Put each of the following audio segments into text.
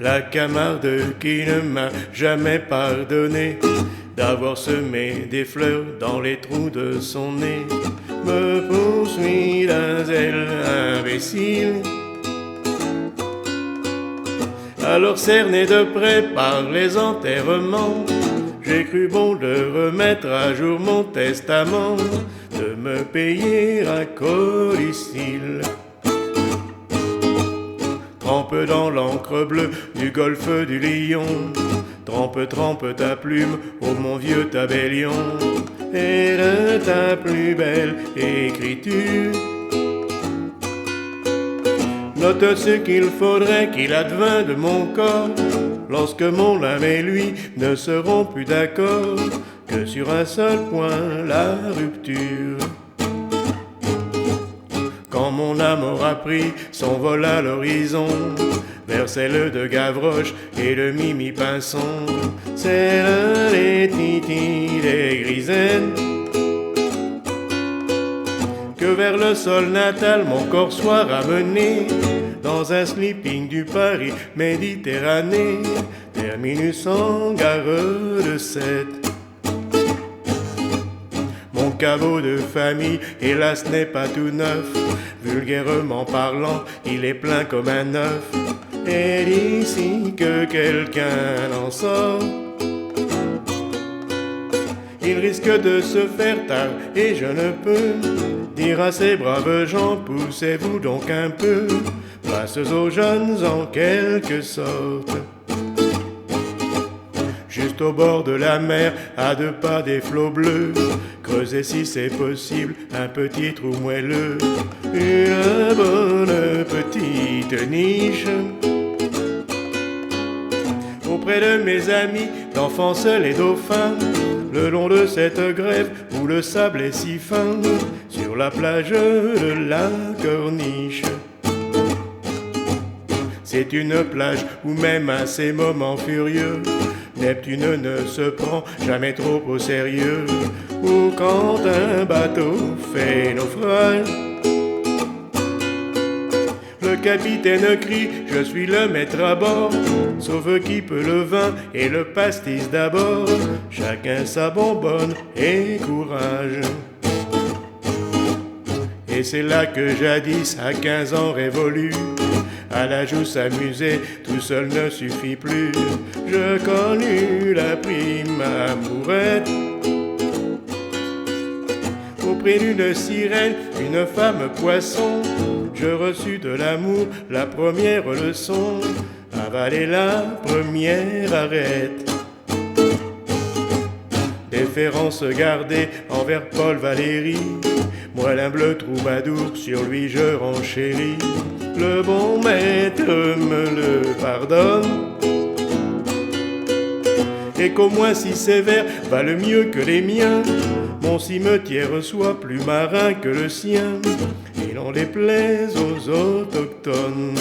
La Camarde qui ne m'a jamais pardonné d'avoir semé des fleurs dans les trous de son nez me poursuit d'un zèle imbécile. Alors cerné de près par les enterrements, j'ai cru bon de remettre à jour mon testament, de me payer un codicille. Trempe dans l'encre bleue du golfe du Lion, trempe, trempe ta plume, ô mon vieux tabellion, et de ta plus belle écriture. Note ce qu'il faudrait qu'il advint de mon corps, lorsque mon âme et lui ne seront plus d'accord, que sur un seul point, la rupture. Quand mon âme aura pris son vol à l'horizon, vers celle de Gavroche et de Mimi Pinson, celle des Titi des Grisettes, que vers le sol natal mon corps soit ramené, dans un sleeping du Paris Méditerranée, terminus en gare de Sète. Mon caveau de famille, hélas, n'est pas tout neuf, vulgairement parlant, il est plein comme un œuf, et d'ici que quelqu'un en sort, il risque de se faire tard, et je ne peux dire à ces braves gens, poussez-vous donc un peu, place aux jeunes en quelque sorte. Juste au bord de la mer, à 2 pas des flots bleus, creusez si c'est possible un petit trou moelleux, une bonne petite niche, auprès de mes amis d'enfance les dauphins, le long de cette grève où le sable est si fin, sur la plage de la Corniche. C'est une plage où même à ces moments furieux, Neptune ne se prend jamais trop au sérieux, ou quand un bateau fait naufrage, le capitaine crie, je suis le maître à bord, sauf qui peut le vin et le pastis d'abord, chacun sa bonbonne et courage. Et c'est là que jadis, à 15 ans révolus, à la joue s'amuser, tout seul ne suffit plus, je connus la prime amourette, auprès d'une sirène, une femme poisson, je reçus de l'amour la première leçon, avaler la première arête. Déférence gardée envers Paul Valéry, moi l'humble troubadour, sur lui je renchéris, le bon maître me le pardonne, et qu'au moins si sévère valent mieux que les miens, mon cimetière soit plus marin que le sien, et n'en déplaise aux autochtones.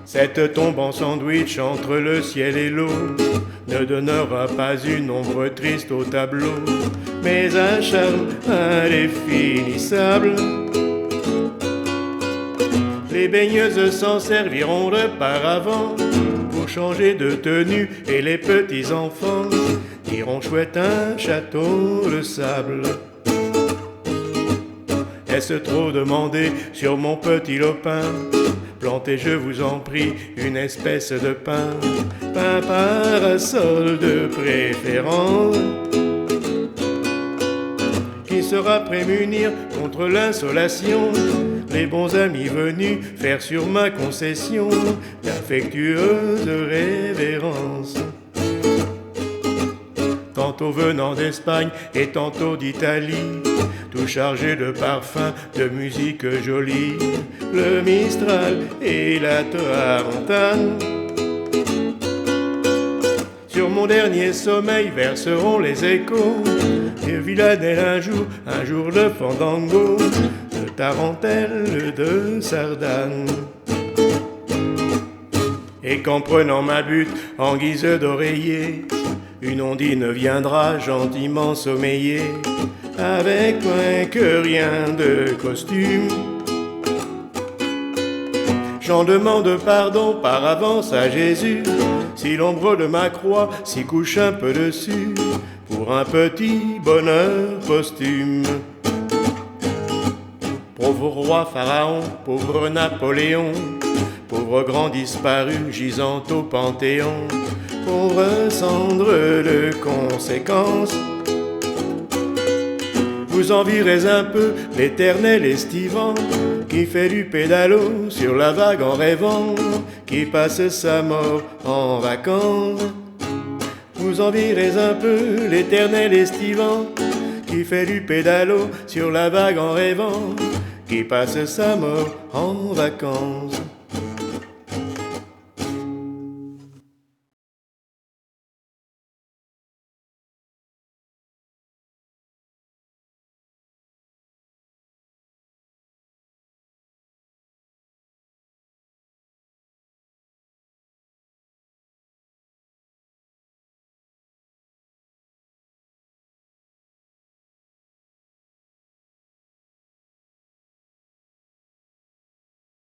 Cette tombe en sandwich entre le ciel et l'eau ne donnera pas une ombre triste au tableau, mais un charme indéfinissable. Les baigneuses s'en serviront de paravent pour changer de tenue, et les petits enfants iront chouette un château de sable. Est-ce trop demandé sur mon petit lopin? Plantez, je vous en prie, une espèce de pin, pain parasol de préférence, qui saura prémunir contre l'insolation les bons amis venus faire sur ma concession d'affectueuses révérences. Tantôt venant d'Espagne et tantôt d'Italie, tout chargé de parfums, de musique jolie, le Mistral et la Tramontane. Sur mon dernier sommeil verseront les échos de Villanelle un jour de fandango, de tarentelle, de sardane. Et qu'en prenant ma butte en guise d'oreiller, une ondine viendra gentiment sommeiller, avec moins que rien de costume. J'en demande pardon par avance à Jésus, si l'ombre de ma croix s'y couche un peu dessus, pour un petit bonheur posthume. Pauvre roi Pharaon, pauvre Napoléon, pauvre grand disparu gisant au Panthéon, pauvre cendre de conséquences. Vous envierez un peu l'éternel estivant, qui fait du pédalo sur la vague en rêvant, qui passe sa mort en vacances. Vous envierez un peu l'éternel estivant, qui fait du pédalo sur la vague en rêvant, qui passe sa mort en vacances.